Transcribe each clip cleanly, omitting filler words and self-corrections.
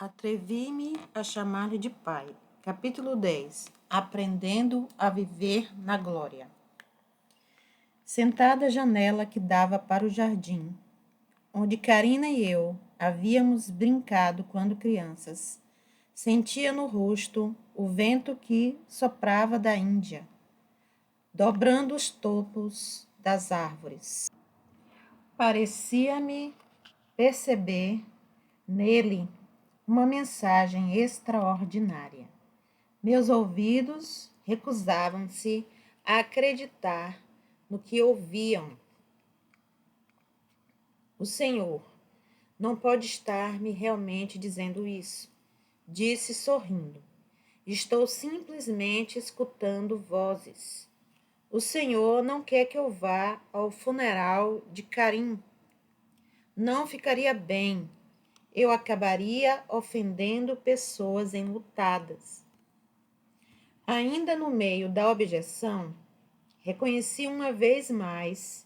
Atrevi-me a chamar-lhe de pai. Capítulo 10. Aprendendo a viver na glória. Sentada à janela que dava para o jardim, onde Karina e eu havíamos brincado quando crianças, sentia no rosto o vento que soprava da Índia, dobrando os topos das árvores. Parecia-me perceber nele uma mensagem extraordinária. Meus ouvidos recusavam-se a acreditar no que ouviam. O Senhor não pode estar me realmente dizendo isso, disse sorrindo. Estou simplesmente escutando vozes. O Senhor não quer que eu vá ao funeral de Karim. Não ficaria bem. Eu acabaria ofendendo pessoas enlutadas. Ainda no meio da objeção, reconheci uma vez mais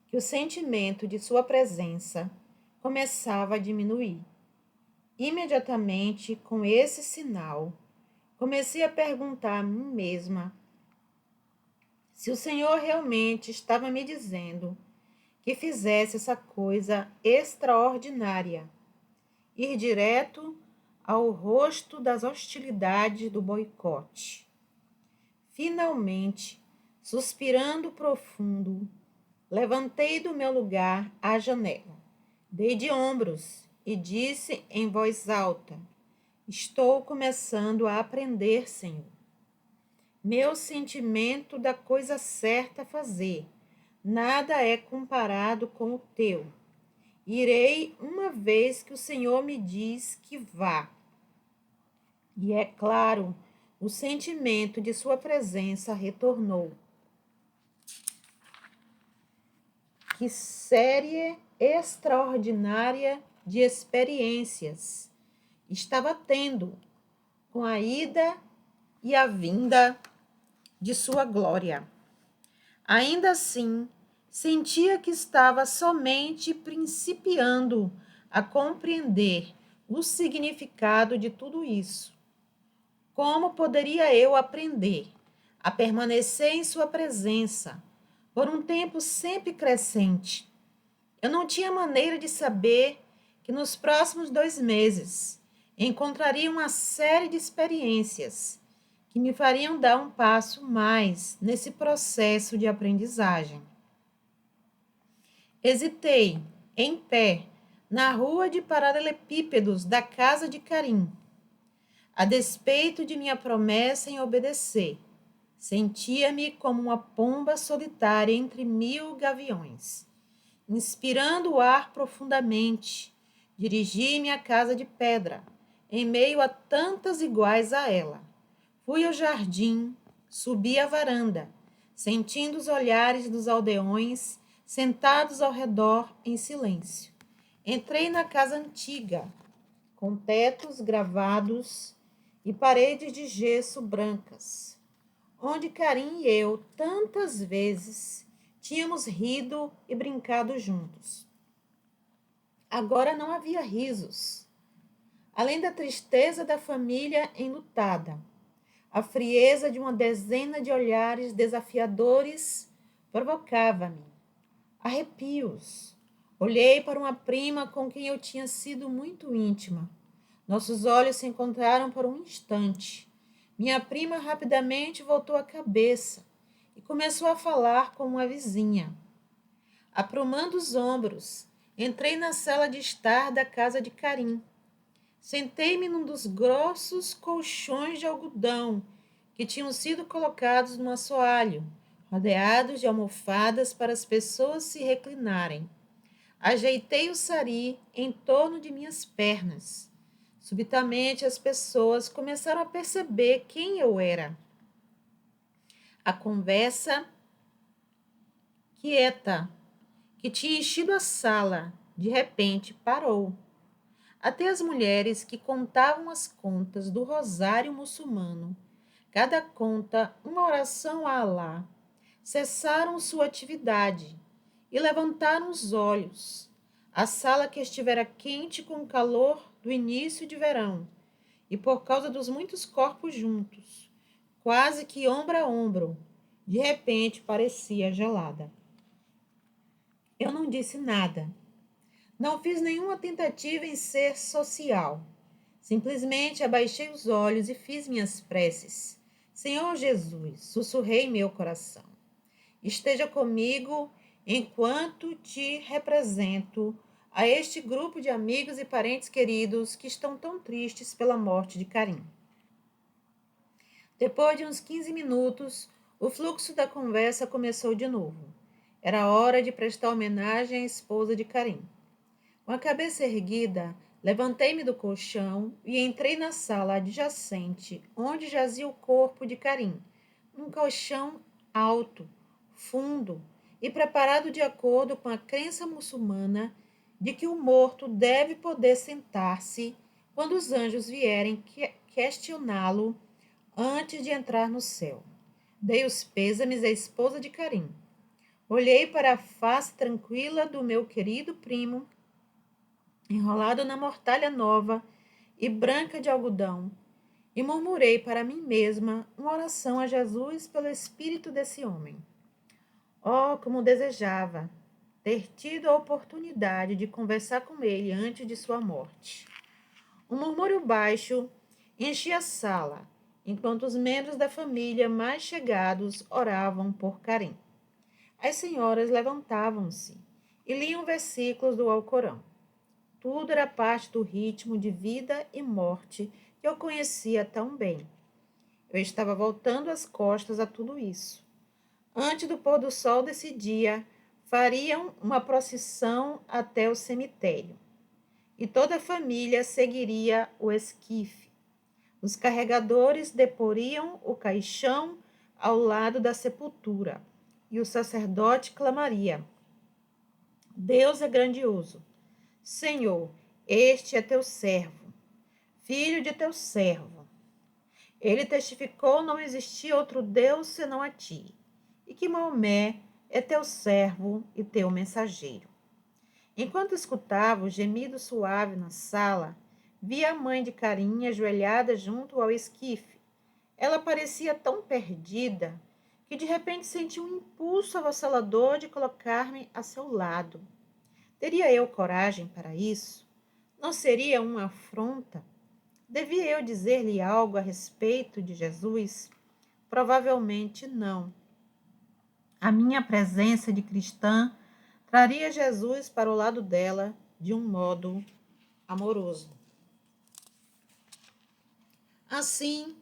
que o sentimento de sua presença começava a diminuir. Imediatamente, com esse sinal, comecei a perguntar a mim mesma se o Senhor realmente estava me dizendo que fizesse essa coisa extraordinária, ir direto ao rosto das hostilidades do boicote. Finalmente, suspirando profundo, levantei do meu lugar à janela, dei de ombros e disse em voz alta: estou começando a aprender, Senhor. Meu sentimento da coisa certa a fazer, nada é comparado com o teu. Irei uma vez que o Senhor me diz que vá. E é claro, o sentimento de sua presença retornou. Que série extraordinária de experiências estava tendo com a ida e a vinda de sua glória. Ainda assim, sentia que estava somente principiando a compreender o significado de tudo isso. Como poderia eu aprender a permanecer em sua presença por um tempo sempre crescente? Eu não tinha maneira de saber que nos próximos 2 meses encontraria uma série de experiências que me fariam dar um passo mais nesse processo de aprendizagem. Hesitei, em pé, na rua de paralelepípedos da casa de Karim. A despeito de minha promessa em obedecer, sentia-me como uma pomba solitária entre 1000 gaviões. Inspirando o ar profundamente, dirigi-me à casa de pedra, em meio a tantas iguais a ela. Fui ao jardim, subi a varanda, sentindo os olhares dos aldeões sentados ao redor em silêncio. Entrei na casa antiga, com tetos gravados e paredes de gesso brancas, onde Karim e eu tantas vezes tínhamos rido e brincado juntos. Agora não havia risos. Além da tristeza da família enlutada, a frieza de uma dezena de olhares desafiadores provocava-me arrepios. Olhei para uma prima com quem eu tinha sido muito íntima. Nossos olhos se encontraram por um instante. Minha prima rapidamente voltou a cabeça e começou a falar com uma vizinha. Aprumando os ombros, entrei na sala de estar da casa de Karim. Sentei-me num dos grossos colchões de algodão que tinham sido colocados no assoalho, rodeados de almofadas para as pessoas se reclinarem. Ajeitei o sari em torno de minhas pernas. Subitamente as pessoas começaram a perceber quem eu era. A conversa quieta, que tinha enchido a sala, de repente parou. Até as mulheres que contavam as contas do rosário muçulmano, cada conta uma oração a Alá, cessaram sua atividade e levantaram os olhos. A sala que estivera quente com calor do início de verão, e por causa dos muitos corpos juntos, quase que ombro a ombro, de repente parecia gelada. Eu não disse nada. Não fiz nenhuma tentativa em ser social. Simplesmente abaixei os olhos e fiz minhas preces. Senhor Jesus, sussurrei em meu coração. Esteja comigo enquanto te represento a este grupo de amigos e parentes queridos que estão tão tristes pela morte de Karim. Depois de uns 15 minutos, o fluxo da conversa começou de novo. Era hora de prestar homenagem à esposa de Karim. Com a cabeça erguida, levantei-me do colchão e entrei na sala adjacente, onde jazia o corpo de Karim, um colchão alto, fundo e preparado de acordo com a crença muçulmana de que o morto deve poder sentar-se quando os anjos vierem questioná-lo antes de entrar no céu. Dei os pêsames à esposa de Karim. Olhei para a face tranquila do meu querido primo, enrolado na mortalha nova e branca de algodão, e murmurei para mim mesma uma oração a Jesus pelo espírito desse homem. Oh, como desejava ter tido a oportunidade de conversar com ele antes de sua morte. Um murmúrio baixo enchia a sala, enquanto os membros da família mais chegados oravam por Karim. As senhoras levantavam-se e liam versículos do Alcorão. Tudo era parte do ritmo de vida e morte que eu conhecia tão bem. Eu estava voltando as costas a tudo isso. Antes do pôr do sol desse dia, fariam uma procissão até o cemitério. E toda a família seguiria o esquife. Os carregadores deporiam o caixão ao lado da sepultura. E o sacerdote clamaria: Deus é grandioso. Senhor, este é teu servo, filho de teu servo. Ele testificou não existir outro Deus senão a ti, e que Maomé é teu servo e teu mensageiro. Enquanto escutava o gemido suave na sala, vi a mãe de Karim ajoelhada junto ao esquife. Ela parecia tão perdida que de repente senti um impulso avassalador de colocar-me a seu lado. Teria eu coragem para isso? Não seria uma afronta? Devia eu dizer-lhe algo a respeito de Jesus? Provavelmente não. A minha presença de cristã traria Jesus para o lado dela de um modo amoroso. Assim,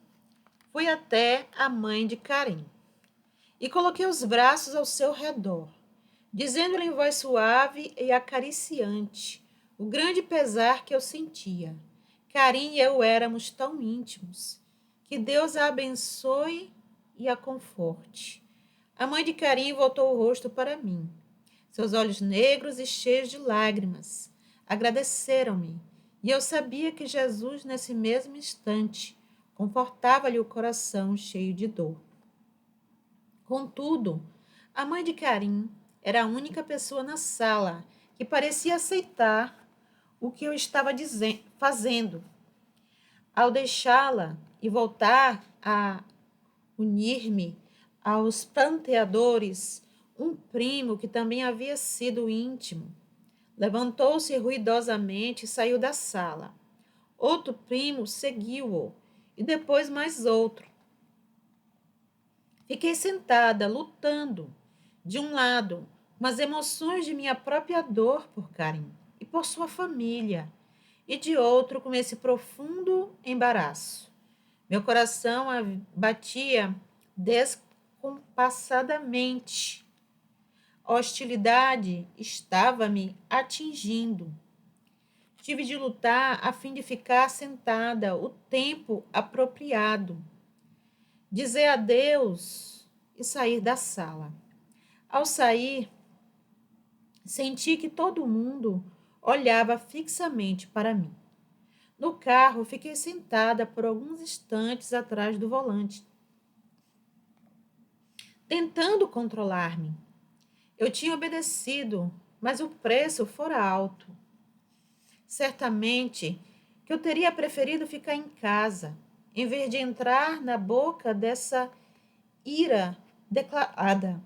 fui até a mãe de Karim e coloquei os braços ao seu redor, dizendo-lhe em voz suave e acariciante o grande pesar que eu sentia. Karim e eu éramos tão íntimos. Que Deus a abençoe e a conforte. A mãe de Karim voltou o rosto para mim. Seus olhos negros e cheios de lágrimas agradeceram-me, e eu sabia que Jesus, nesse mesmo instante, confortava-lhe o coração cheio de dor. Contudo, a mãe de Karim era a única pessoa na sala que parecia aceitar o que eu estava fazendo. Ao deixá-la e voltar a unir-me aos pranteadores, um primo que também havia sido íntimo levantou-se ruidosamente e saiu da sala. Outro primo seguiu-o e depois mais outro. Fiquei sentada, lutando, de um lado, com as emoções de minha própria dor por Karim e por sua família, e de outro, com esse profundo embaraço. Meu coração batia descompassadamente. A hostilidade estava me atingindo. Tive de lutar a fim de ficar sentada o tempo apropriado, dizer adeus e sair da sala. Ao sair, senti que todo mundo olhava fixamente para mim. No carro, fiquei sentada por alguns instantes atrás do volante, tentando controlar-me. Eu tinha obedecido, mas o preço fora alto. Certamente, que eu teria preferido ficar em casa, em vez de entrar na boca dessa ira declarada.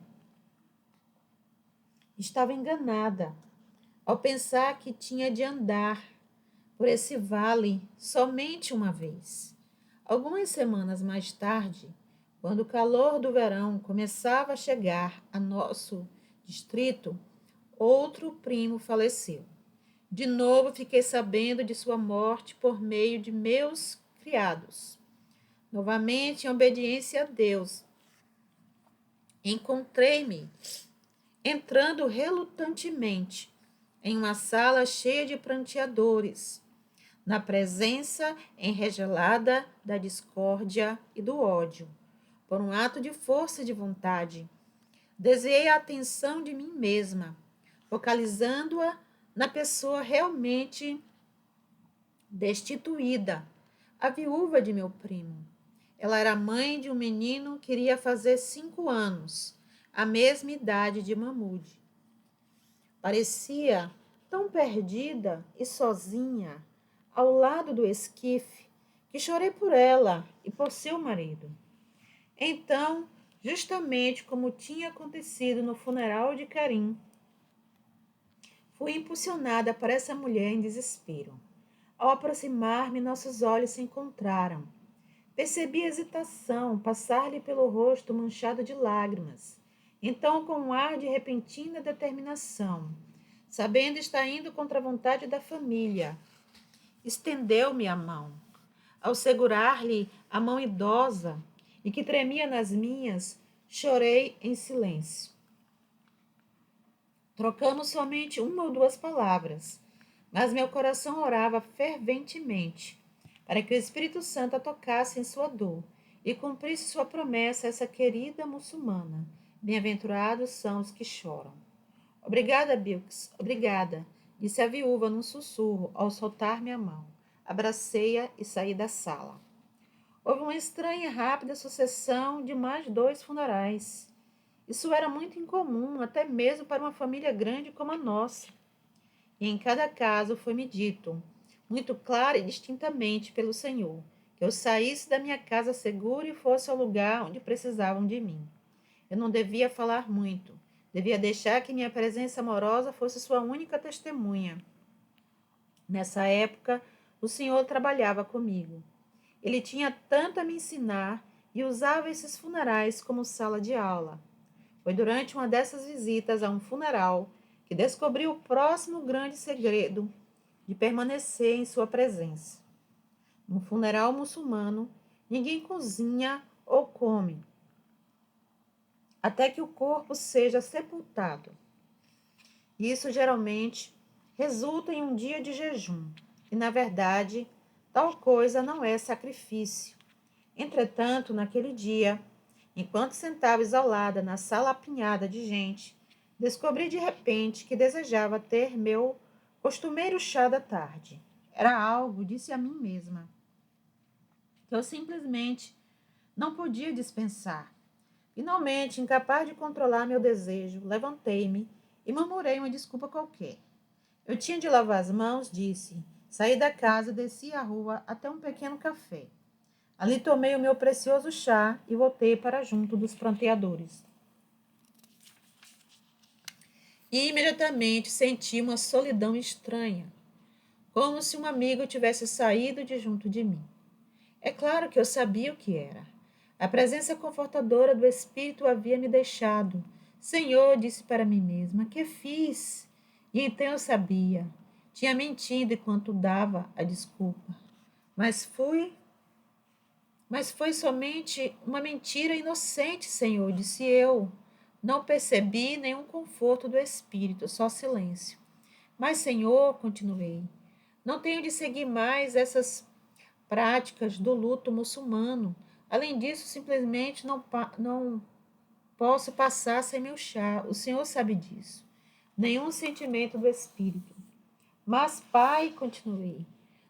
Estava enganada ao pensar que tinha de andar por esse vale somente uma vez. Algumas semanas mais tarde, quando o calor do verão começava a chegar a nosso distrito, outro primo faleceu. De novo fiquei sabendo de sua morte por meio de meus criados. Novamente, em obediência a Deus, encontrei-me entrando relutantemente em uma sala cheia de pranteadores, na presença enregelada da discórdia e do ódio. Por um ato de força de vontade, desviei a atenção de mim mesma, focalizando-a na pessoa realmente destituída, a viúva de meu primo. Ela era mãe de um menino que iria fazer 5 anos, a mesma idade de Mahmoud. Parecia tão perdida e sozinha ao lado do esquife que chorei por ela e por seu marido. Então, justamente como tinha acontecido no funeral de Karim, fui impulsionada para essa mulher em desespero. Ao aproximar-me, nossos olhos se encontraram. Percebi a hesitação passar-lhe pelo rosto manchado de lágrimas. Então, com um ar de repentina determinação, sabendo estar indo contra a vontade da família, estendeu-me a mão. Ao segurar-lhe a mão idosa e que tremia nas minhas, chorei em silêncio. Trocamos somente 1 ou 2 palavras, mas meu coração orava ferventemente para que o Espírito Santo a tocasse em sua dor e cumprisse sua promessa a essa querida muçulmana. Bem-aventurados são os que choram. Obrigada, Bilks, obrigada, disse a viúva num sussurro ao soltar-me a mão. Abracei-a e saí da sala. Houve uma estranha e rápida sucessão de mais 2 funerais. Isso era muito incomum, até mesmo para uma família grande como a nossa. E em cada caso foi-me dito, muito clara e distintamente pelo Senhor, que eu saísse da minha casa segura e fosse ao lugar onde precisavam de mim. Eu não devia falar muito, devia deixar que minha presença amorosa fosse sua única testemunha. Nessa época, o Senhor trabalhava comigo. Ele tinha tanto a me ensinar e usava esses funerais como sala de aula. Foi durante uma dessas visitas a um funeral que descobri o próximo grande segredo de permanecer em sua presença. No funeral muçulmano, ninguém cozinha ou come até que o corpo seja sepultado. Isso geralmente resulta em um dia de jejum, e na verdade, tal coisa não é sacrifício. Entretanto, naquele dia, enquanto sentava isolada na sala apinhada de gente, descobri de repente que desejava ter meu costumeiro chá da tarde. Era algo, disse a mim mesma, que eu simplesmente não podia dispensar. Finalmente, incapaz de controlar meu desejo, levantei-me e murmurei uma desculpa qualquer. Eu tinha de lavar as mãos, disse. Saí da casa, desci a rua até um pequeno café. Ali tomei o meu precioso chá e voltei para junto dos pranteadores. E imediatamente senti uma solidão estranha, como se um amigo tivesse saído de junto de mim. É claro que eu sabia o que era. A presença confortadora do Espírito havia me deixado. Senhor, disse para mim mesma, que fiz? E então eu sabia. Tinha mentido enquanto dava a desculpa. Mas foi somente uma mentira inocente, Senhor, disse eu. Não percebi nenhum conforto do Espírito, só silêncio. Mas, Senhor, continuei, não tenho de seguir mais essas práticas do luto muçulmano. Além disso, simplesmente não posso passar sem meu chá. O Senhor sabe disso. Nenhum sentimento do Espírito. Mas, Pai, continuei,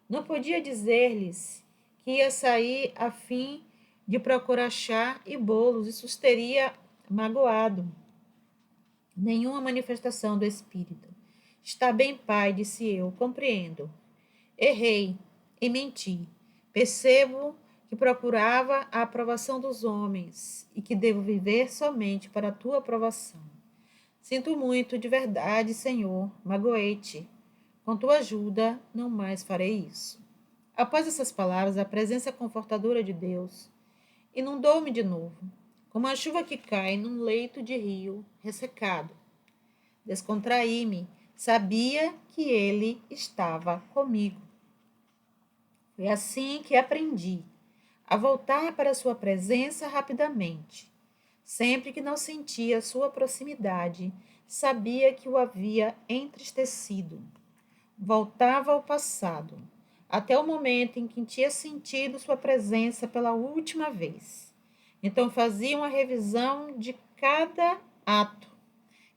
não podia dizer-lhes que ia sair a fim de procurar chá e bolos. Isso os teria magoado. Nenhuma manifestação do Espírito. Está bem, Pai, disse eu, compreendo. Errei. em mentir. Percebo que procurava a aprovação dos homens e que devo viver somente para a tua aprovação. Sinto muito, de verdade, Senhor, magoei-te. Com tua ajuda, não mais farei isso. Após essas palavras, a presença confortadora de Deus inundou-me de novo, como a chuva que cai num leito de rio ressecado. Descontraí-me, sabia que ele estava comigo. Foi assim que aprendi a voltar para sua presença rapidamente. Sempre que não sentia sua proximidade, sabia que o havia entristecido. Voltava ao passado, até o momento em que tinha sentido sua presença pela última vez. Então fazia uma revisão de cada ato,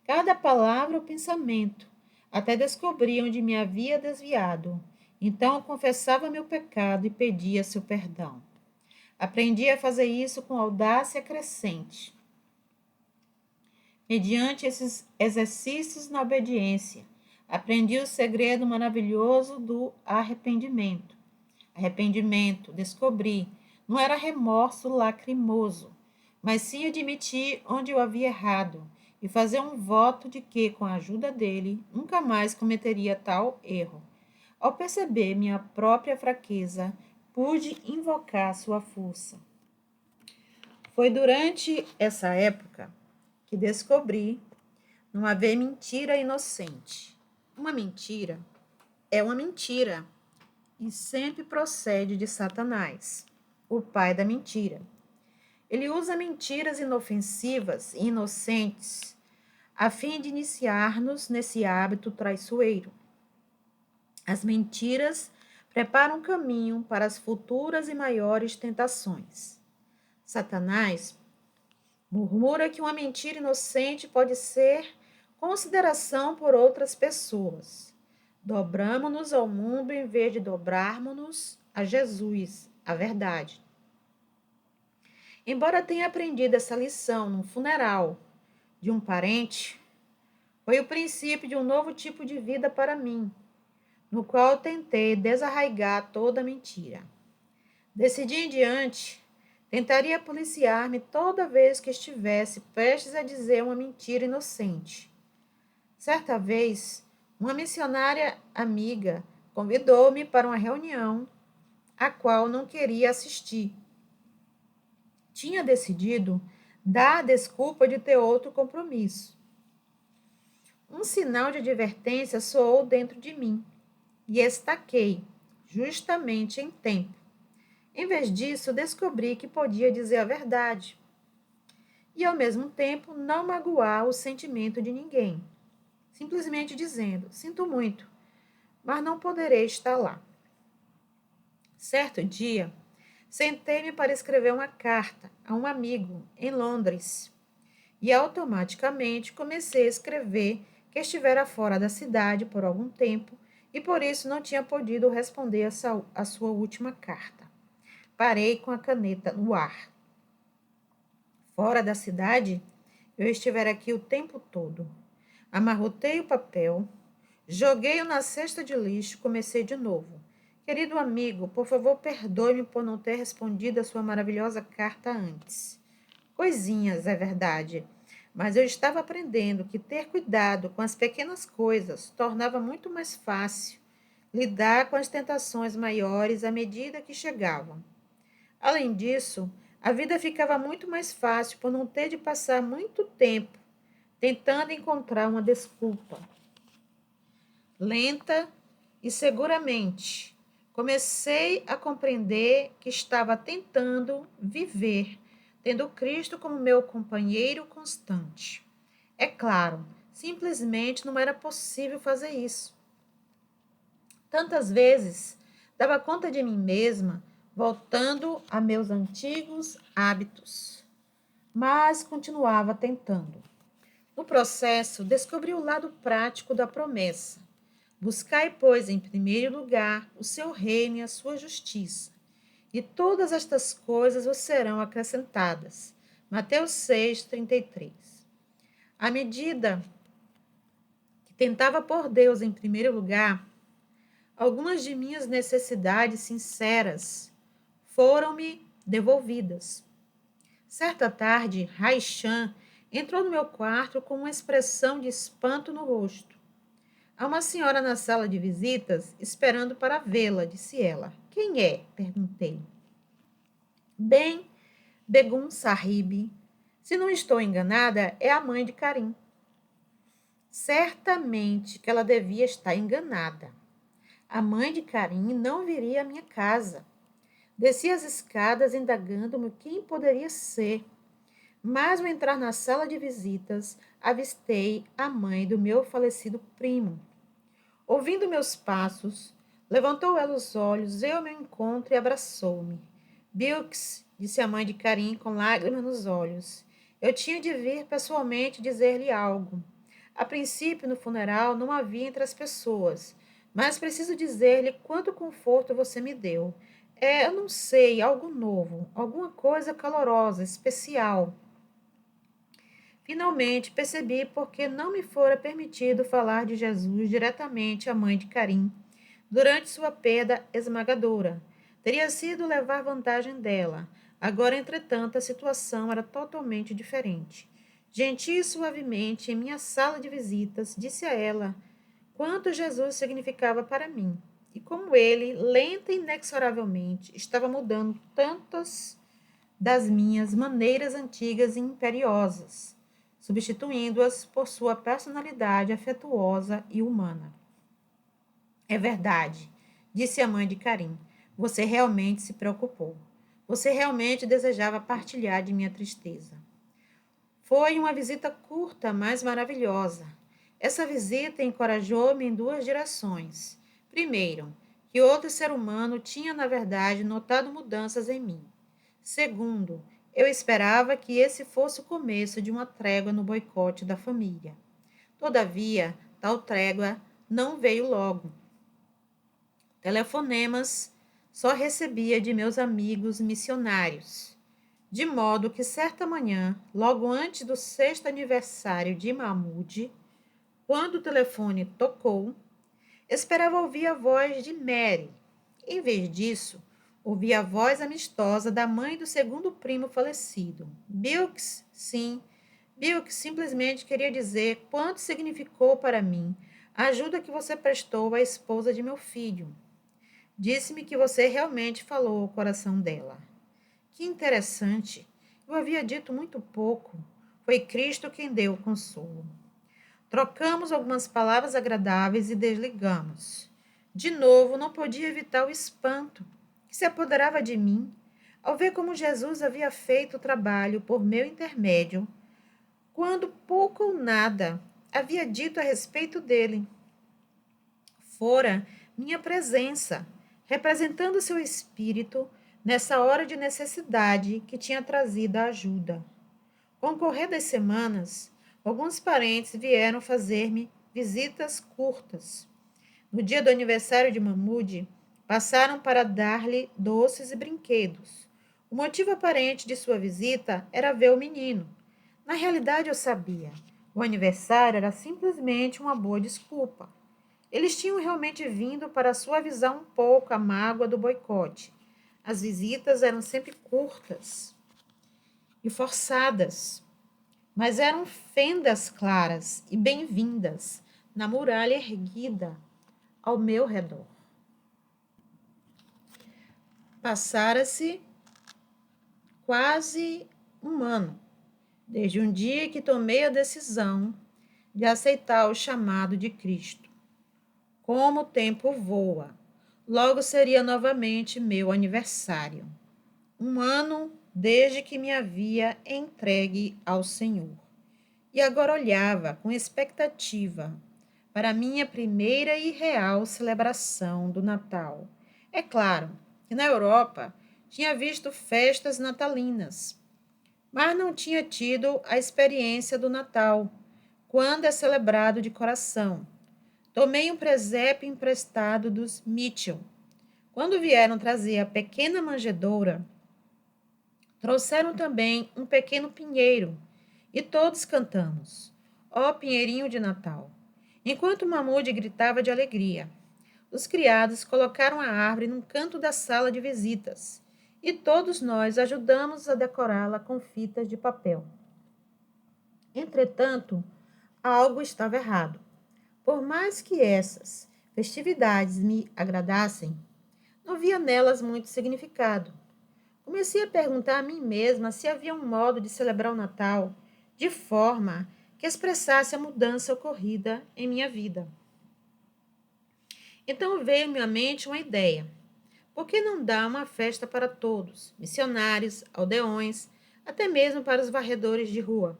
cada palavra ou pensamento, até descobrir onde me havia desviado. Então confessava meu pecado e pedia seu perdão. Aprendi a fazer isso com audácia crescente, mediante esses exercícios na obediência. Aprendi o segredo maravilhoso do arrependimento. Arrependimento, descobri, não era remorso lacrimoso, mas sim admitir onde eu havia errado e fazer um voto de que, com a ajuda dele, nunca mais cometeria tal erro. Ao perceber minha própria fraqueza, pude invocar sua força. Foi durante essa época que descobri não haver mentira inocente. Uma mentira é uma mentira e sempre procede de Satanás, o pai da mentira. Ele usa mentiras inofensivas e inocentes a fim de iniciar-nos nesse hábito traiçoeiro. As mentiras preparam caminho para as futuras e maiores tentações. Satanás murmura que uma mentira inocente pode ser consideração por outras pessoas. Dobramo-nos ao mundo em vez de dobrarmos-nos a Jesus, a verdade. Embora tenha aprendido essa lição no funeral de um parente, foi o princípio de um novo tipo de vida para mim, no qual tentei desarraigar toda mentira. Desse dia em diante, tentaria policiar-me toda vez que estivesse prestes a dizer uma mentira inocente. Certa vez, uma missionária amiga convidou-me para uma reunião a qual não queria assistir. Tinha decidido dar a desculpa de ter outro compromisso. Um sinal de advertência soou dentro de mim e estaquei, justamente em tempo. Em vez disso, descobri que podia dizer a verdade e, ao mesmo tempo, não magoar o sentimento de ninguém, simplesmente dizendo: sinto muito, mas não poderei estar lá. Certo dia, sentei-me para escrever uma carta a um amigo em Londres e automaticamente comecei a escrever que estivera fora da cidade por algum tempo e por isso não tinha podido responder a sua última carta. Parei com a caneta no ar. Fora da cidade, eu estivera aqui o tempo todo. Amarrotei o papel, joguei-o na cesta de lixo e comecei de novo. Querido amigo, por favor, perdoe-me por não ter respondido a sua maravilhosa carta antes. Coisinhas, é verdade, mas eu estava aprendendo que ter cuidado com as pequenas coisas tornava muito mais fácil lidar com as tentações maiores à medida que chegavam. Além disso, a vida ficava muito mais fácil por não ter de passar muito tempo tentando encontrar uma desculpa. Lenta e seguramente, comecei a compreender que estava tentando viver, tendo Cristo como meu companheiro constante. É claro, simplesmente não era possível fazer isso. Tantas vezes dava conta de mim mesma, voltando a meus antigos hábitos, mas continuava tentando. No processo, descobri o lado prático da promessa. Buscai, pois, em primeiro lugar o seu reino e a sua justiça, e todas estas coisas vos serão acrescentadas. Mateus 6:33. À medida que tentava pôr Deus em primeiro lugar, Algumas de minhas necessidades sinceras foram-me devolvidas. Certa tarde, Raichan entrou no meu quarto com uma expressão de espanto no rosto. Há uma senhora na sala de visitas esperando para vê-la, disse ela. Quem é? Perguntei. Bem, Begum Sahib. Se não estou enganada, é a mãe de Karim. Certamente que ela devia estar enganada. A mãe de Karim não viria à minha casa. Desci as escadas indagando-me quem poderia ser. Mas ao entrar na sala de visitas, avistei a mãe do meu falecido primo. Ouvindo meus passos, levantou ela os olhos, veio ao meu encontro e abraçou-me. Bilks, disse a mãe de Karim com lágrimas nos olhos. Eu tinha de vir pessoalmente dizer-lhe algo. A princípio, no funeral, não havia entre as pessoas, mas preciso dizer-lhe quanto conforto você me deu. Eu não sei, algo novo, alguma coisa calorosa, especial. Finalmente percebi por que não me fora permitido falar de Jesus diretamente à mãe de Karim durante sua perda esmagadora. Teria sido levar vantagem dela. Agora, entretanto, a situação era totalmente diferente. Gentil e suavemente, em minha sala de visitas, disse a ela quanto Jesus significava para mim e como ele, lenta e inexoravelmente, estava mudando tantas das minhas maneiras antigas e imperiosas, substituindo-as por sua personalidade afetuosa e humana. É verdade, disse a mãe de Karim. Você realmente se preocupou. Você realmente desejava partilhar de minha tristeza. Foi uma visita curta, mas maravilhosa. Essa visita encorajou-me em duas direções. Primeiro, que outro ser humano tinha, na verdade, notado mudanças em mim. Segundo, eu esperava que esse fosse o começo de uma trégua no boicote da família. Todavia, tal trégua não veio logo. Telefonemas só recebia de meus amigos missionários, de modo que certa manhã, logo antes do 6º aniversário de Mahmoud, quando o telefone tocou, esperava ouvir a voz de Mary. Em vez disso, ouvi a voz amistosa da mãe do segundo primo falecido. Bilks, sim. Bilks simplesmente queria dizer quanto significou para mim a ajuda que você prestou à esposa de meu filho. Disse-me que você realmente falou ao coração dela. Que interessante. Eu havia dito muito pouco. Foi Cristo quem deu o consolo. Trocamos algumas palavras agradáveis e desligamos. De novo, não podia evitar o espanto que se apoderava de mim ao ver como Jesus havia feito o trabalho por meu intermédio, quando pouco ou nada havia dito a respeito dele. Fora minha presença, representando seu espírito nessa hora de necessidade que tinha trazido a ajuda. Com o correr das semanas, alguns parentes vieram fazer-me visitas curtas. No dia do aniversário de Mahmoud, passaram para dar-lhe doces e brinquedos. O motivo aparente de sua visita era ver o menino. Na realidade, eu sabia. O aniversário era simplesmente uma boa desculpa. Eles tinham realmente vindo para suavizar um pouco a mágoa do boicote. As visitas eram sempre curtas e forçadas, mas eram fendas claras e bem-vindas na muralha erguida ao meu redor. Passara-se quase um ano, desde um dia que tomei a decisão de aceitar o chamado de Cristo. Como o tempo voa, logo seria novamente meu aniversário. Um ano desde que me havia entregue ao Senhor. E agora olhava com expectativa para a minha primeira e real celebração do Natal. É claro que na Europa tinha visto festas natalinas, mas não tinha tido a experiência do Natal, quando é celebrado de coração. Tomei um presépio emprestado dos Mitchell. Quando vieram trazer a pequena manjedoura, trouxeram também um pequeno pinheiro, e todos cantamos, ó pinheirinho de Natal, enquanto Mahmoud gritava de alegria. os criados colocaram a árvore num canto da sala de visitas e todos nós ajudamos a decorá-la com fitas de papel. Entretanto, algo estava errado. Por mais que essas festividades me agradassem, não via nelas muito significado. Comecei a perguntar a mim mesma se havia um modo de celebrar o Natal de forma que expressasse a mudança ocorrida em minha vida. Então veio-me à mente uma ideia. Por que não dar uma festa para todos, missionários, aldeões, até mesmo para os varredores de rua?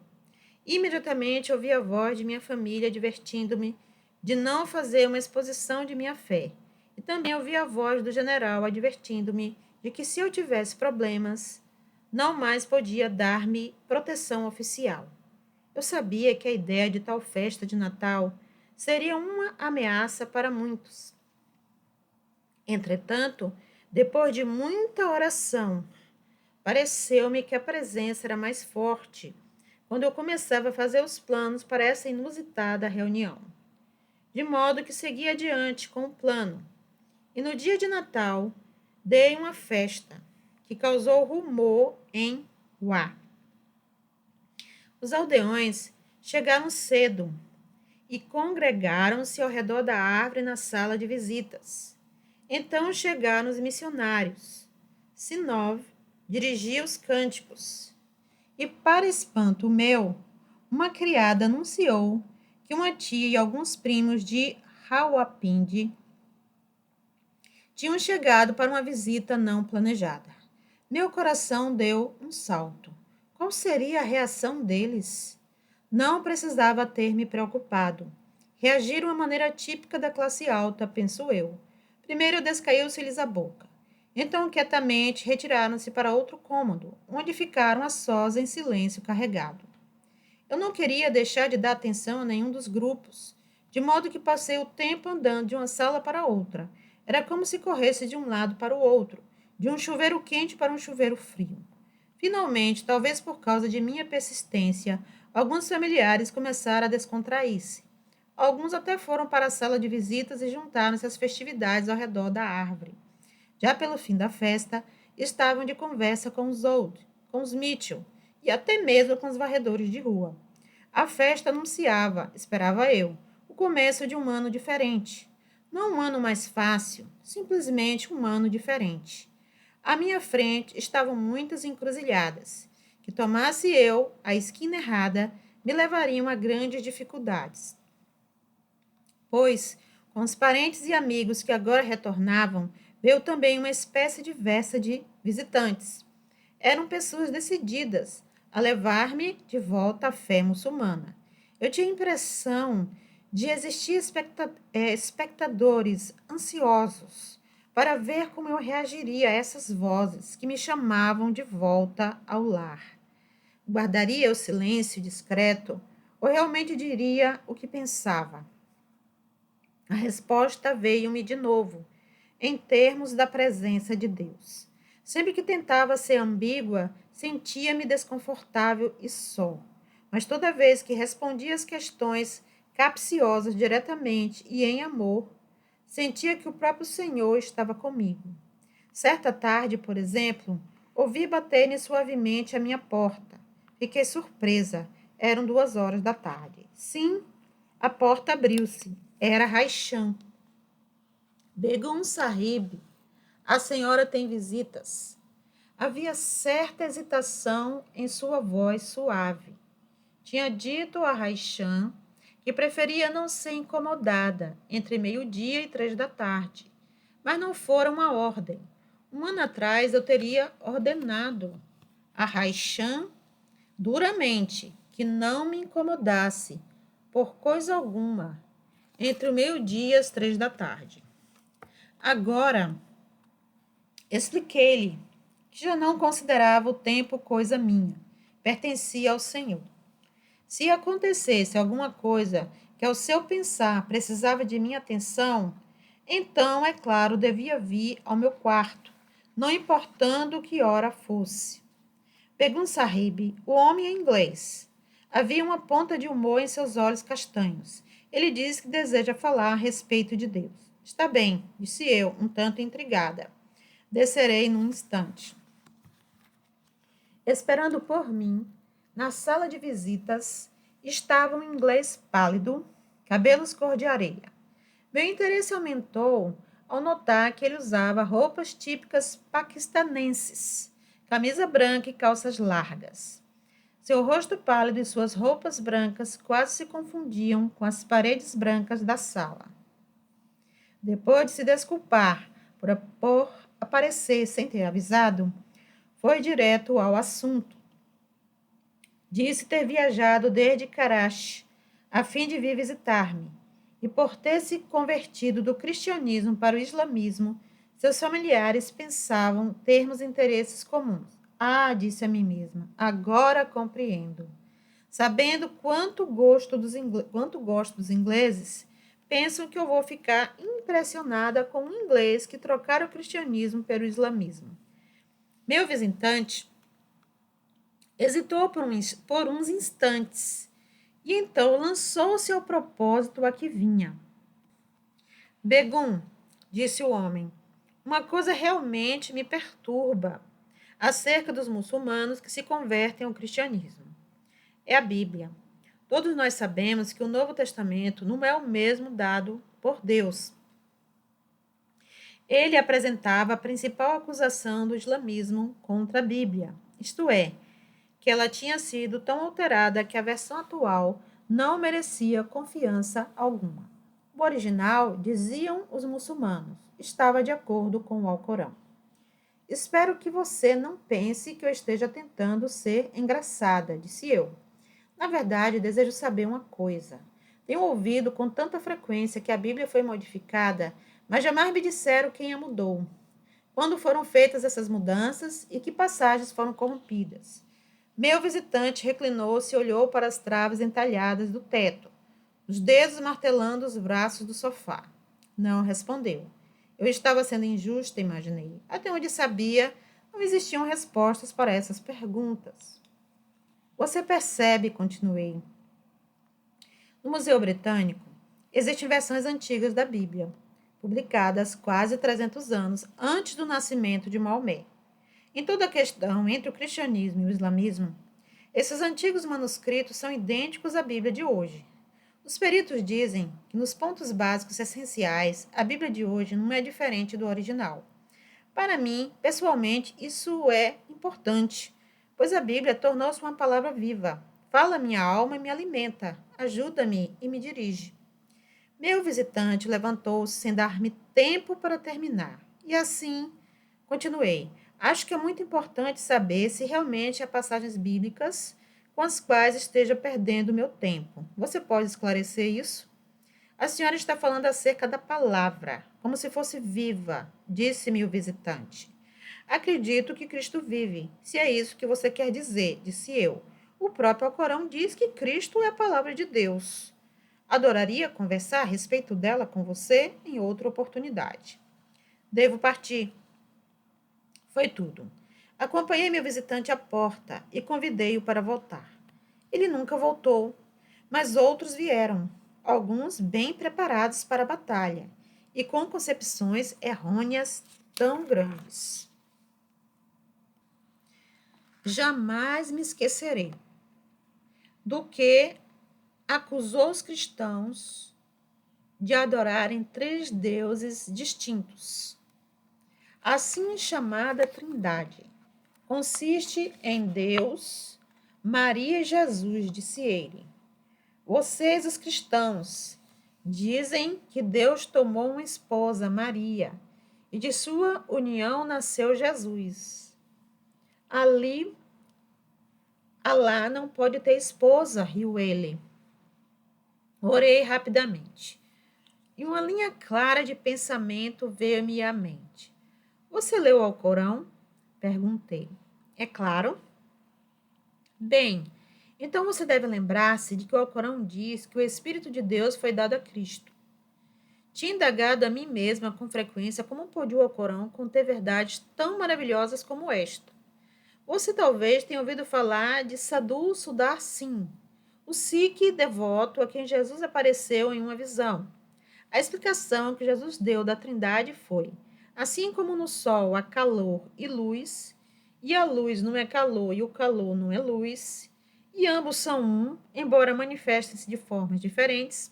Imediatamente ouvi a voz de minha família advertindo-me de não fazer uma exposição de minha fé. E também ouvi a voz do general advertindo-me de que se eu tivesse problemas, não mais podia dar-me proteção oficial. Eu sabia que a ideia de tal festa de Natal seria uma ameaça para muitos. Entretanto, depois de muita oração, pareceu-me que a presença era mais forte quando eu começava a fazer os planos para essa inusitada reunião. De modo que segui adiante com o plano. E no dia de Natal, dei uma festa que causou rumor em Uá. Os aldeões chegaram cedo e congregaram-se ao redor da árvore na sala de visitas. Então chegaram os missionários. Sinov dirigia os cânticos. E, para espanto meu, uma criada anunciou que uma tia e alguns primos de Rawalpindi tinham chegado para uma visita não planejada. Meu coração deu um salto. Qual seria a reação deles? Não precisava ter me preocupado. Reagiram de uma maneira típica da classe alta, penso eu. Primeiro descaiu-se-lhes a boca. Então, quietamente, retiraram-se para outro cômodo, onde ficaram a sós em silêncio carregado. Eu não queria deixar de dar atenção a nenhum dos grupos, de modo que passei o tempo andando de uma sala para outra. Era como se corresse de um lado para o outro, de um chuveiro quente para um chuveiro frio. Finalmente, talvez por causa de minha persistência, alguns familiares começaram a descontrair-se. Alguns até foram para a sala de visitas e juntaram-se às festividades ao redor da árvore. Já pelo fim da festa, estavam de conversa com os Old, com os Mitchell e até mesmo com os varredores de rua. A festa anunciava, esperava eu, o começo de um ano diferente. Não um ano mais fácil, simplesmente um ano diferente. À minha frente estavam muitas encruzilhadas, que tomasse eu a esquina errada, me levariam a grandes dificuldades. Pois, com os parentes e amigos que agora retornavam, veio também uma espécie diversa de visitantes. Eram pessoas decididas a levar-me de volta à fé muçulmana. Eu tinha a impressão de existir espectadores ansiosos para ver como eu reagiria a essas vozes que me chamavam de volta ao lar. Guardaria o silêncio discreto ou realmente diria o que pensava? A resposta veio-me de novo, em termos da presença de Deus. Sempre que tentava ser ambígua, sentia-me desconfortável e só. Mas toda vez que respondia às questões capciosas diretamente e em amor, sentia que o próprio Senhor estava comigo. Certa tarde, por exemplo, ouvi baterem suavemente à minha porta. Fiquei surpresa. Eram 2 horas da tarde. Sim, a porta abriu-se. Era Raichan. Begum Sahib, a senhora tem visitas. Havia certa hesitação em sua voz suave. Tinha dito a Raichan que preferia não ser incomodada entre 12:00 e 3 da tarde, mas não fora uma ordem. Um ano atrás eu teria ordenado a Raichan duramente que não me incomodasse por coisa alguma entre o 12:00 e as 3 da tarde. Agora, expliquei-lhe que já não considerava o tempo coisa minha, pertencia ao Senhor. Se acontecesse alguma coisa que ao seu pensar precisava de minha atenção, então, é claro, devia vir ao meu quarto, não importando que hora fosse. Begum Sahib, o homem é inglês. Havia uma ponta de humor em seus olhos castanhos. Ele diz que deseja falar a respeito de Deus. Está bem, disse eu, um tanto intrigada. Descerei num instante. Esperando por mim, na sala de visitas, estava um inglês pálido, cabelos cor de areia. Meu interesse aumentou ao notar que ele usava roupas típicas paquistanenses, camisa branca e calças largas. Seu rosto pálido e suas roupas brancas quase se confundiam com as paredes brancas da sala. Depois de se desculpar por aparecer sem ter avisado, foi direto ao assunto. Disse ter viajado desde Karachi, a fim de vir visitar-me, e por ter se convertido do cristianismo para o islamismo, seus familiares pensavam termos interesses comuns. Ah, disse a mim mesma, agora compreendo. Sabendo quanto gosto dos ingleses, pensam que eu vou ficar impressionada com um inglês que trocara o cristianismo pelo islamismo. Meu visitante hesitou por uns instantes e então lançou-se ao propósito a que vinha. Begum, disse o homem, uma coisa realmente me perturba acerca dos muçulmanos que se convertem ao cristianismo. É a Bíblia. Todos nós sabemos que o Novo Testamento não é o mesmo dado por Deus. Ele apresentava a principal acusação do islamismo contra a Bíblia, isto é, que ela tinha sido tão alterada que a versão atual não merecia confiança alguma. O original, diziam os muçulmanos, estava de acordo com o Alcorão. Espero que você não pense que eu esteja tentando ser engraçada, disse eu. Na verdade, desejo saber uma coisa. Tenho ouvido com tanta frequência que a Bíblia foi modificada, mas jamais me disseram quem a mudou. Quando foram feitas essas mudanças e que passagens foram corrompidas. Meu visitante reclinou-se e olhou para as traves entalhadas do teto, os dedos martelando os braços do sofá. Não respondeu. Eu estava sendo injusta, imaginei. Até onde sabia, não existiam respostas para essas perguntas. Você percebe, continuei. No Museu Britânico, existem versões antigas da Bíblia, publicadas quase 300 anos antes do nascimento de Maomé. Em toda a questão entre o cristianismo e o islamismo, esses antigos manuscritos são idênticos à Bíblia de hoje. Os peritos dizem que, nos pontos básicos essenciais, a Bíblia de hoje não é diferente do original. Para mim, pessoalmente, isso é importante, pois a Bíblia tornou-se uma palavra viva. Fala minha alma e me alimenta, ajuda-me e me dirige. Meu visitante levantou-se sem dar-me tempo para terminar. E assim, continuei. Acho que é muito importante saber se realmente há passagens bíblicas com as quais esteja perdendo meu tempo. Você pode esclarecer isso? A senhora está falando acerca da palavra, como se fosse viva, disse-me o visitante. Acredito que Cristo vive, se é isso que você quer dizer, disse eu. O próprio Alcorão diz que Cristo é a palavra de Deus. Adoraria conversar a respeito dela com você em outra oportunidade. Devo partir. Foi tudo. Acompanhei meu visitante à porta e convidei-o para voltar. Ele nunca voltou, mas outros vieram, alguns bem preparados para a batalha e com concepções errôneas tão grandes. Jamais me esquecerei do que acusou os cristãos de adorarem 3 deuses distintos. Assim chamada Trindade consiste em Deus, Maria e Jesus, disse ele. Vocês, os cristãos, dizem que Deus tomou uma esposa, Maria, e de sua união nasceu Jesus. Alá não pode ter esposa, riu ele. Orei rapidamente, e uma linha clara de pensamento veio-me à mente. Você leu o Alcorão? Perguntei. É claro. Bem, então você deve lembrar-se de que o Alcorão diz que o Espírito de Deus foi dado a Cristo. Tinha indagado a mim mesma com frequência como podia o Alcorão conter verdades tão maravilhosas como esta. Você talvez tenha ouvido falar de Sadhu Sudar Singh, o Sikh devoto a quem Jesus apareceu em uma visão. A explicação que Jesus deu da Trindade foi: assim como no Sol há calor e luz, e a luz não é calor e o calor não é luz, e ambos são um, embora manifestem-se de formas diferentes,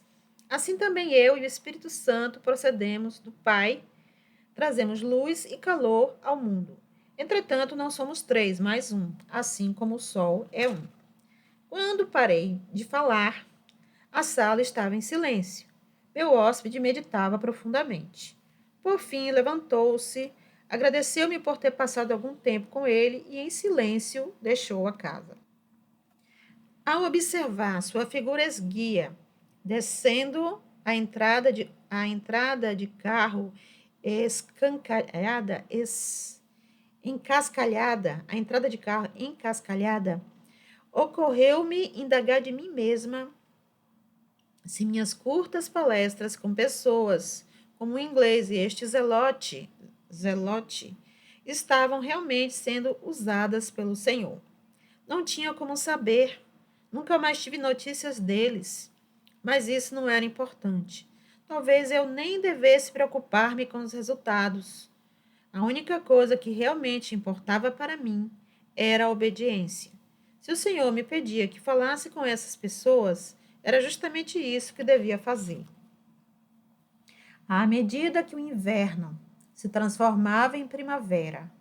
assim também eu e o Espírito Santo procedemos do Pai, trazemos luz e calor ao mundo. Entretanto, não somos três, mas um, assim como o Sol é um. Quando parei de falar, a sala estava em silêncio. Meu hóspede meditava profundamente. Por fim, levantou-se, agradeceu-me por ter passado algum tempo com ele e, em silêncio, deixou a casa. Ao observar sua figura esguia, descendo a entrada de carro escancalhada, encascalhada, a entrada de carro encascalhada, ocorreu-me indagar de mim mesma se minhas curtas palestras com pessoas como o inglês e este zelote, estavam realmente sendo usadas pelo Senhor. Não tinha como saber, nunca mais tive notícias deles, mas isso não era importante. Talvez eu nem devesse preocupar-me com os resultados. A única coisa que realmente importava para mim era a obediência. Se o Senhor me pedia que falasse com essas pessoas, era justamente isso que devia fazer. À medida que o inverno se transformava em primavera,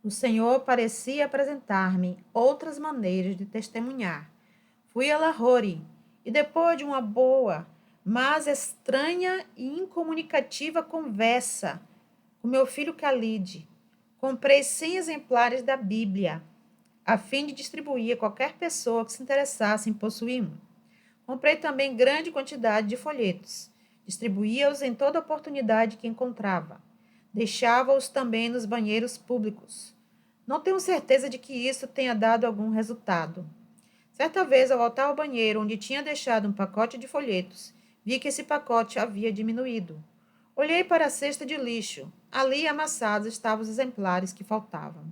o Senhor parecia apresentar-me outras maneiras de testemunhar. Fui a Lahore e, depois de uma boa, mas estranha e incomunicativa conversa com meu filho Khalid, comprei 100 exemplares da Bíblia, a fim de distribuir a qualquer pessoa que se interessasse em possuir um. Comprei também grande quantidade de folhetos. Distribuía-os em toda oportunidade que encontrava. Deixava-os também nos banheiros públicos. Não tenho certeza de que isso tenha dado algum resultado. Certa vez, ao voltar ao banheiro onde tinha deixado um pacote de folhetos, vi que esse pacote havia diminuído. Olhei para a cesta de lixo. Ali, amassados, estavam os exemplares que faltavam.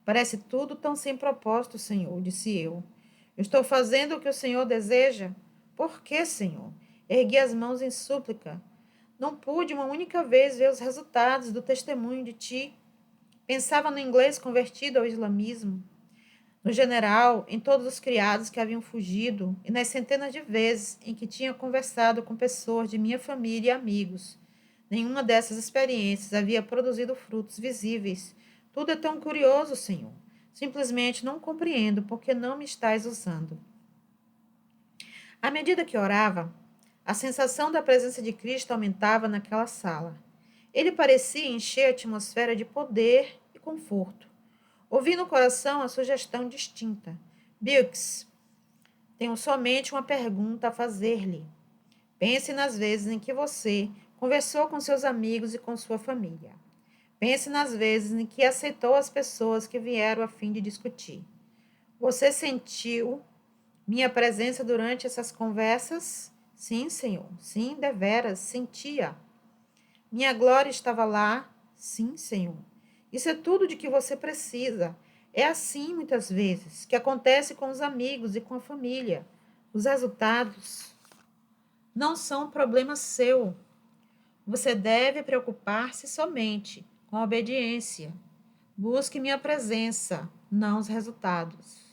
Parece tudo tão sem propósito, Senhor, disse eu. Eu estou fazendo o que o Senhor deseja? Por que, Senhor? Ergui as mãos em súplica. Não pude uma única vez ver os resultados do testemunho de ti. Pensava no inglês convertido ao islamismo, no general, em todos os criados que haviam fugido e nas centenas de vezes em que tinha conversado com pessoas de minha família e amigos. Nenhuma dessas experiências havia produzido frutos visíveis. Tudo é tão curioso, Senhor. Simplesmente não compreendo por que não me estás usando. À medida que orava, a sensação da presença de Cristo aumentava naquela sala. Ele parecia encher a atmosfera de poder e conforto. Ouvi no coração a sugestão distinta. Bilks, tenho somente uma pergunta a fazer-lhe. Pense nas vezes em que você conversou com seus amigos e com sua família. Pense nas vezes em que aceitou as pessoas que vieram a fim de discutir. Você sentiu minha presença durante essas conversas? Sim, Senhor. Sim, deveras, sentia. Minha glória estava lá? Sim, Senhor. Isso é tudo de que você precisa. É assim, muitas vezes, que acontece com os amigos e com a família. Os resultados não são um problema seu. Você deve preocupar-se somente com a obediência. Busque minha presença, não os resultados.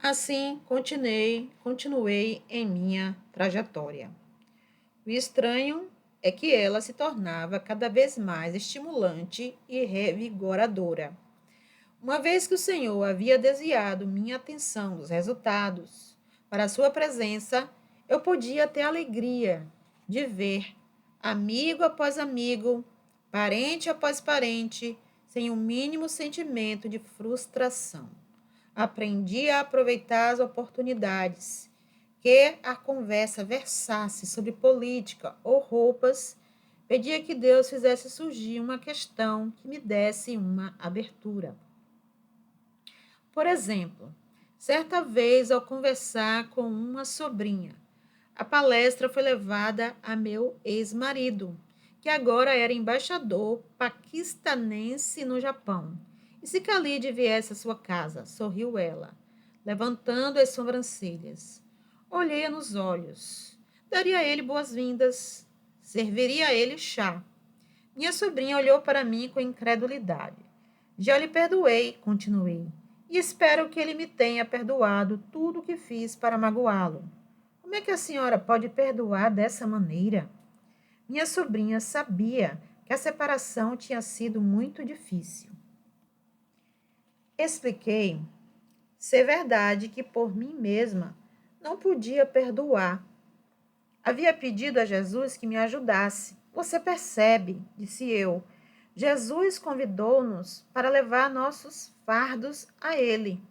Assim, continuei em minha trajetória. O estranho é que ela se tornava cada vez mais estimulante e revigoradora. Uma vez que o Senhor havia desviado minha atenção dos resultados para a sua presença, eu podia ter a alegria de ver amigo após amigo, parente após parente, sem o mínimo sentimento de frustração. Aprendi a aproveitar as oportunidades que a conversa versasse sobre política ou roupas, pedia que Deus fizesse surgir uma questão que me desse uma abertura. Por exemplo, certa vez, ao conversar com uma sobrinha, a palestra foi levada a meu ex-marido, que agora era embaixador paquistanense no Japão. E se Khalid viesse à sua casa, sorriu ela, levantando as sobrancelhas. Olhei-a nos olhos. daria a ele boas-vindas, serviria a ele chá. Minha sobrinha olhou para mim com incredulidade. Já lhe perdoei, continuei, e espero que ele me tenha perdoado tudo o que fiz para magoá-lo. Como é que a senhora pode perdoar dessa maneira? Minha sobrinha sabia que a separação tinha sido muito difícil. Expliquei ser verdade que por mim mesma não podia perdoar. Havia pedido a Jesus que me ajudasse. Você percebe, disse eu. Jesus convidou-nos para levar nossos fardos a Ele.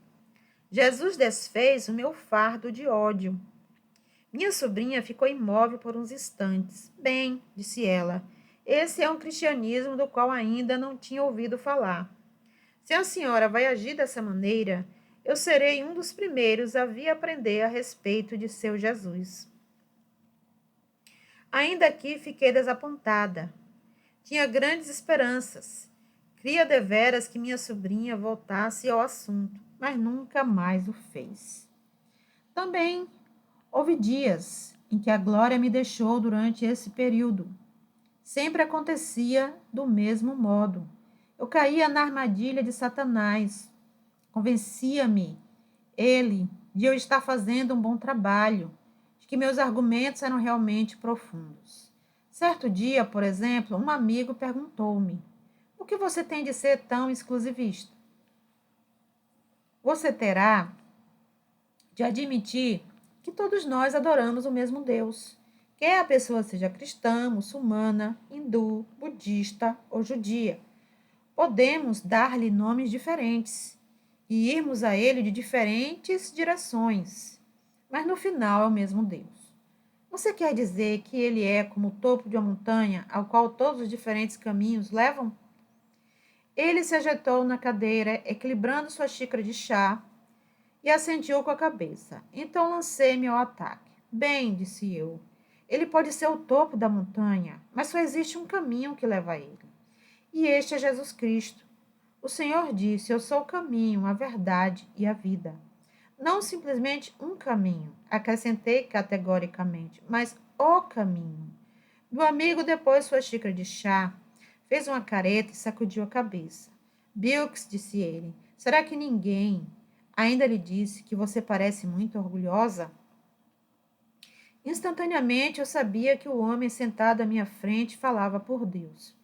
Jesus desfez o meu fardo de ódio. Minha sobrinha ficou imóvel por uns instantes. Bem, disse ela, esse é um cristianismo do qual ainda não tinha ouvido falar. Se a senhora vai agir dessa maneira, eu serei um dos primeiros a vir aprender a respeito de seu Jesus. Ainda aqui fiquei desapontada. Tinha grandes esperanças. Cria deveras que minha sobrinha voltasse ao assunto, mas nunca mais o fez. Também houve dias em que a glória me deixou durante esse período. Sempre acontecia do mesmo modo. Eu caía na armadilha de Satanás. Convencia-me, ele, de eu estar fazendo um bom trabalho, de que meus argumentos eram realmente profundos. Certo dia, por exemplo, um amigo perguntou-me: por que você tem de ser tão exclusivista? Você terá de admitir que todos nós adoramos o mesmo Deus, quer a pessoa seja cristã, muçulmana, hindu, budista ou judia. Podemos dar-lhe nomes diferentes e irmos a ele de diferentes direções, mas no final é o mesmo Deus. Você quer dizer que ele é como o topo de uma montanha ao qual todos os diferentes caminhos levam? Ele se ajeitou na cadeira, equilibrando sua xícara de chá, e assentiu com a cabeça. Então lancei-me ao ataque. Bem, disse eu, ele pode ser o topo da montanha, mas só existe um caminho que leva a ele. E este é Jesus Cristo. O Senhor disse: eu sou o caminho, a verdade e a vida. Não simplesmente um caminho, acrescentei categoricamente, mas o caminho. Meu amigo, depois sua xícara de chá, fez uma careta e sacudiu a cabeça. Bilks, disse ele, será que ninguém ainda lhe disse que você parece muito orgulhosa? Instantaneamente eu sabia que o homem sentado à minha frente falava por Deus.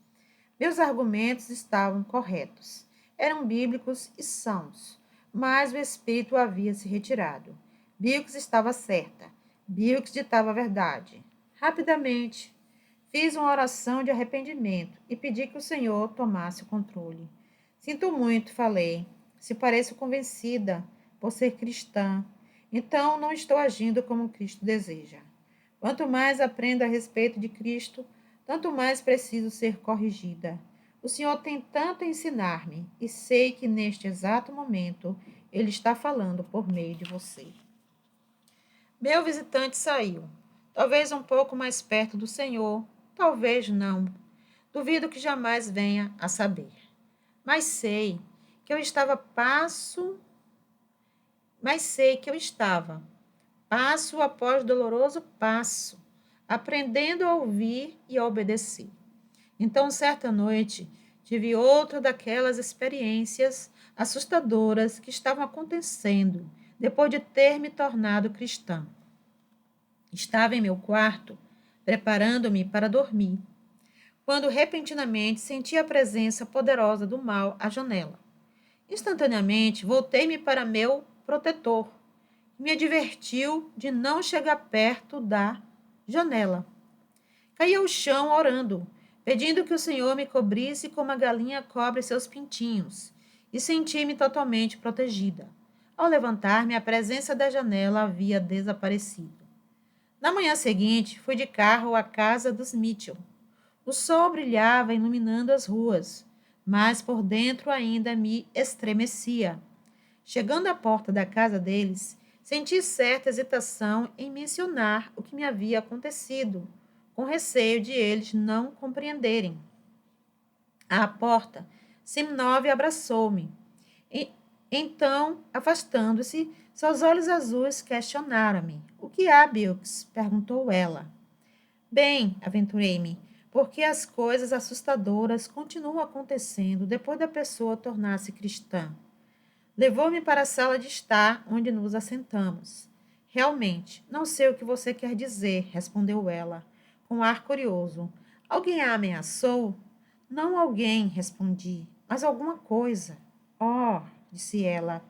Meus argumentos estavam corretos. Eram bíblicos e sãos, mas o espírito havia se retirado. Bilks estava certa. Bilks ditava a verdade. Rapidamente, fiz uma oração de arrependimento e pedi que o Senhor tomasse o controle. Sinto muito, falei. Se pareço convencida por ser cristã, então não estou agindo como Cristo deseja. Quanto mais aprendo a respeito de Cristo, tanto mais preciso ser corrigida. O Senhor tem tanto a ensinar-me e sei que neste exato momento Ele está falando por meio de você. Meu visitante saiu, talvez um pouco mais perto do Senhor, talvez não. Duvido que jamais venha a saber. Mas sei que eu estava passo após doloroso passo, aprendendo a ouvir e a obedecer. Então, certa noite, tive outra daquelas experiências assustadoras que estavam acontecendo depois de ter me tornado cristã. Estava em meu quarto, preparando-me para dormir, quando repentinamente senti a presença poderosa do mal à janela. Instantaneamente, voltei-me para meu protetor, que me advertiu de não chegar perto da janela. Caí ao chão orando, pedindo que o Senhor me cobrisse como a galinha cobre seus pintinhos, e senti-me totalmente protegida. Ao levantar-me, a presença da janela havia desaparecido. Na manhã seguinte, fui de carro à casa dos Mitchell. O sol brilhava iluminando as ruas, mas por dentro ainda me estremecia. Chegando à porta da casa deles, senti certa hesitação em mencionar o que me havia acontecido, com receio de eles não compreenderem. À porta, Simnov abraçou-me. Então, afastando-se, seus olhos azuis questionaram-me. O que há, Bilks? Perguntou ela. Bem, aventurei-me, porque as coisas assustadoras continuam acontecendo depois da pessoa tornar-se cristã. Levou-me para a sala de estar, onde nos assentamos. Realmente, não sei o que você quer dizer, respondeu ela, com ar curioso. Alguém a ameaçou? Não alguém, respondi, mas alguma coisa. Oh, disse ela.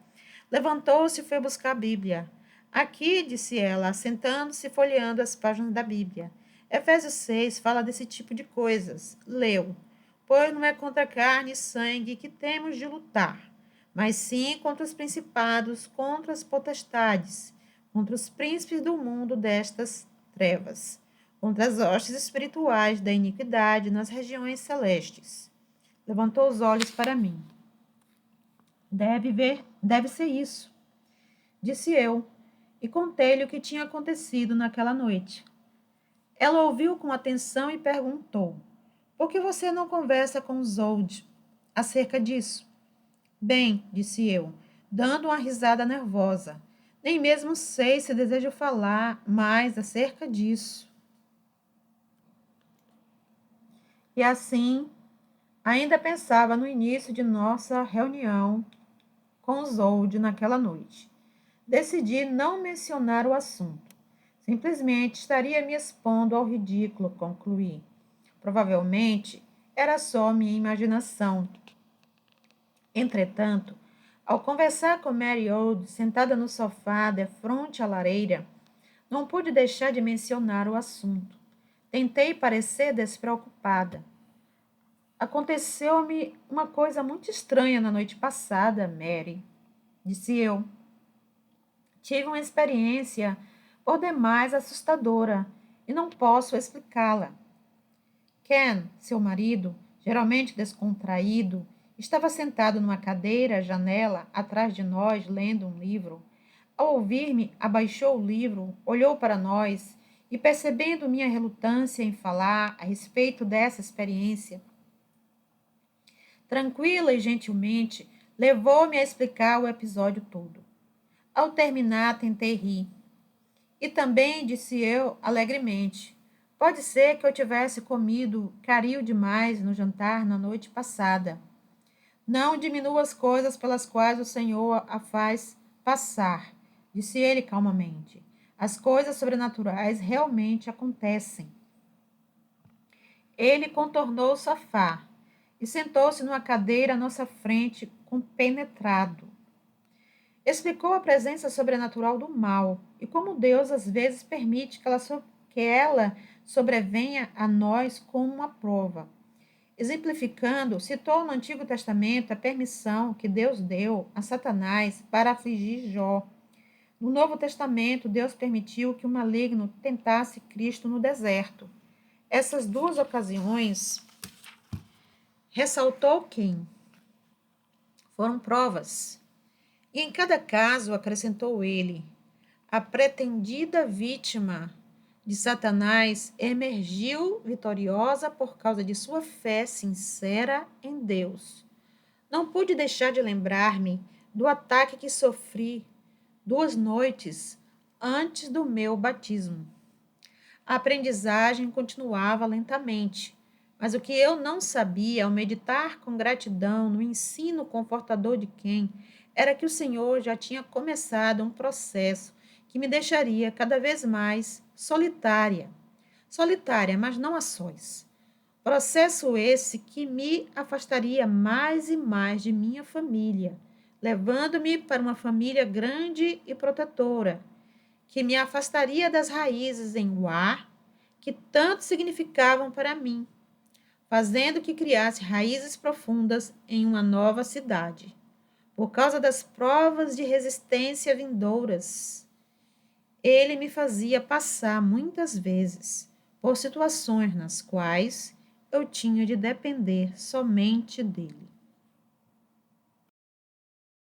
Levantou-se e foi buscar a Bíblia. Aqui, disse ela, sentando-se e folheando as páginas da Bíblia. Efésios 6 fala desse tipo de coisas. Leu. Pois não é contra carne e sangue que temos de lutar, mas sim contra os principados, contra as potestades, contra os príncipes do mundo destas trevas, contra as hostes espirituais da iniquidade nas regiões celestes. Levantou os olhos para mim. Deve ser isso, disse eu, e contei-lhe o que tinha acontecido naquela noite. Ela ouviu com atenção e perguntou: por que você não conversa com os Zold acerca disso? Bem, disse eu, dando uma risada nervosa. Nem mesmo sei se desejo falar mais acerca disso. E assim, ainda pensava no início de nossa reunião com os Old naquela noite. Decidi não mencionar o assunto. Simplesmente estaria me expondo ao ridículo, concluí. Provavelmente era só minha imaginação. Entretanto, ao conversar com Mary Old, sentada no sofá defronte à lareira, não pude deixar de mencionar o assunto. Tentei parecer despreocupada. Aconteceu-me uma coisa muito estranha na noite passada, Mary, disse eu. Tive uma experiência por demais assustadora e não posso explicá-la. Ken, seu marido, geralmente descontraído, estava sentado numa cadeira à janela, atrás de nós, lendo um livro. Ao ouvir-me, abaixou o livro, olhou para nós e, percebendo minha relutância em falar a respeito dessa experiência, tranquila e gentilmente, levou-me a explicar o episódio todo. Ao terminar, tentei rir. E também, disse eu alegremente, pode ser que eu tivesse comido caril demais no jantar na noite passada. Não diminua as coisas pelas quais o Senhor a faz passar, disse ele calmamente. As coisas sobrenaturais realmente acontecem. Ele contornou o sofá e sentou-se numa cadeira à nossa frente, compenetrado. Explicou a presença sobrenatural do mal e como Deus às vezes permite que ela sobrevenha a nós como uma prova. Exemplificando, citou no Antigo Testamento a permissão que Deus deu a Satanás para afligir Jó. No Novo Testamento, Deus permitiu que o maligno tentasse Cristo no deserto. Essas duas ocasiões, ressaltou quem? Foram provas. E em cada caso, acrescentou ele, a pretendida vítima de Satanás emergiu vitoriosa por causa de sua fé sincera em Deus. Não pude deixar de lembrar-me do ataque que sofri 2 noites antes do meu batismo. A aprendizagem continuava lentamente, mas o que eu não sabia ao meditar com gratidão no ensino confortador de quem era que o Senhor já tinha começado um processo que me deixaria cada vez mais solitária. Solitária, mas não a sós. Processo esse que me afastaria mais e mais de minha família, levando-me para uma família grande e protetora, que me afastaria das raízes em Uar, que tanto significavam para mim, fazendo que criasse raízes profundas em uma nova cidade. Por causa das provas de resistência vindouras, ele me fazia passar muitas vezes por situações nas quais eu tinha de depender somente dele.